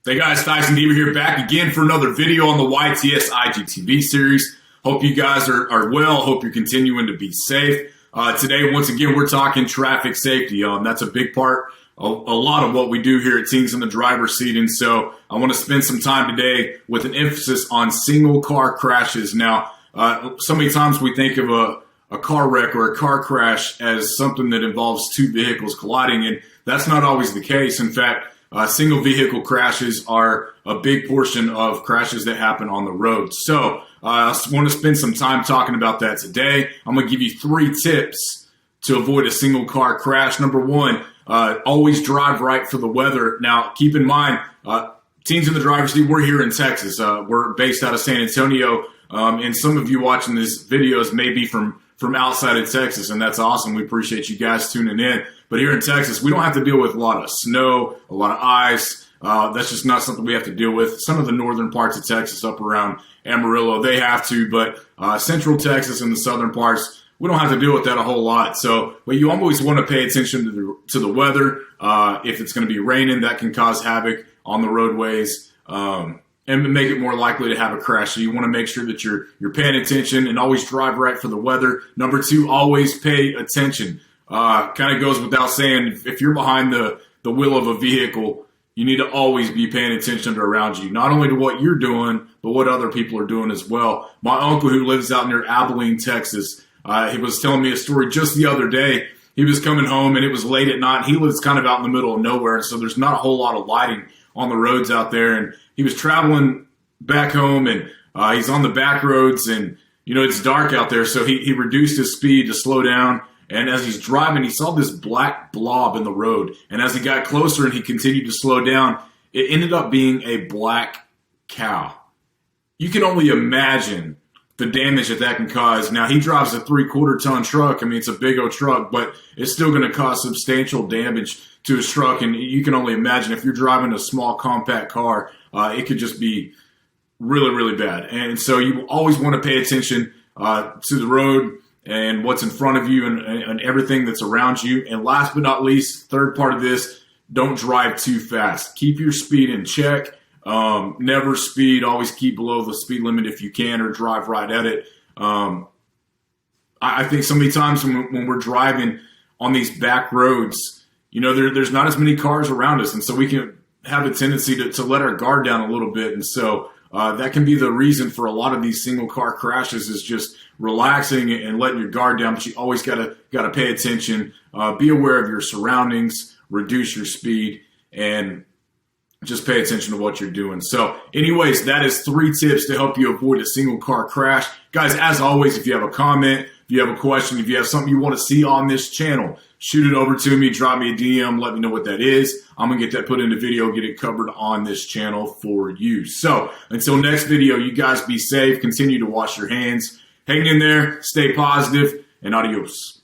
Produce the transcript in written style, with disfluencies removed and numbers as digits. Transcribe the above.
Hey guys, Tyson here back again for another video on the YTS IGTV series. Hope you guys are well. Hope you're continuing to be safe. Today, once again, we're talking traffic safety. That's a big part of a lot of what we do here at Teens in the Driver's Seat. And so I want to spend some time today with an emphasis on single car crashes. Now, so many times we think of a car wreck or a car crash as something that involves two vehicles colliding, and that's not always the case. In fact, single vehicle crashes are a big portion of crashes that happen on the road. So I want to spend some time talking about that today. I'm going to give you 3 tips to avoid a single car crash. Number 1, always drive right for the weather. Now, keep in mind, Teens in the Driver's Seat, we're here in Texas. We're based out of San Antonio, and some of you watching these videos may be from outside of Texas, and that's awesome. We appreciate you guys tuning in. But here in Texas, we don't have to deal with a lot of snow, a lot of ice. That's just not something we have to deal with. Some of the northern parts of Texas up around Amarillo, they have to, but central Texas and the southern parts, we don't have to deal with that a whole lot. So, but you always want to pay attention to the weather. If it's going to be raining, that can cause havoc on the roadways and make it more likely to have a crash. So you want to make sure that you're paying attention and always drive right for the weather. Number 2, always pay attention. Kind of goes without saying, if you're behind the wheel of a vehicle, you need to always be paying attention to around you, not only to what you're doing, but what other people are doing as well. My uncle, who lives out near Abilene, Texas, he was telling me a story just the other day. He was coming home and it was late at night. He lives kind of out in the middle of nowhere, and so there's not a whole lot of lighting on the roads out there. And he was traveling back home, and he's on the back roads, and it's dark out there, so he reduced his speed to slow down. And as he's driving, he saw this black blob in the road. And as he got closer and he continued to slow down, it ended up being a black cow. You can only imagine the damage that can cause. Now, he drives a 3/4-ton truck. I mean, it's a big old truck, but it's still going to cause substantial damage to his truck. And you can only imagine if you're driving a small compact car, it could just be really, really bad. And so you always want to pay attention to the road and what's in front of you and everything that's around you. And last but not least, third part of this, don't drive too fast. Keep your speed in check. Never speed. Always keep below the speed limit if you can, or drive right at it. I think so many times when we're driving on these back roads, there's not as many cars around us, and so we can have a tendency to let our guard down a little bit. And so that can be the reason for a lot of these single car crashes, is just relaxing and letting your guard down. But you always gotta pay attention, be aware of your surroundings, reduce your speed, and just pay attention to what you're doing. So anyways, that is 3 tips to help you avoid a single car crash. Guys, as always, if you have a comment, if you have a question, if you have something you want to see on this channel, shoot it over to me, drop me a DM, let me know what that is. I'm going to get that put in the video, get it covered on this channel for you. So until next video, you guys be safe, continue to wash your hands, hang in there, stay positive, and adios.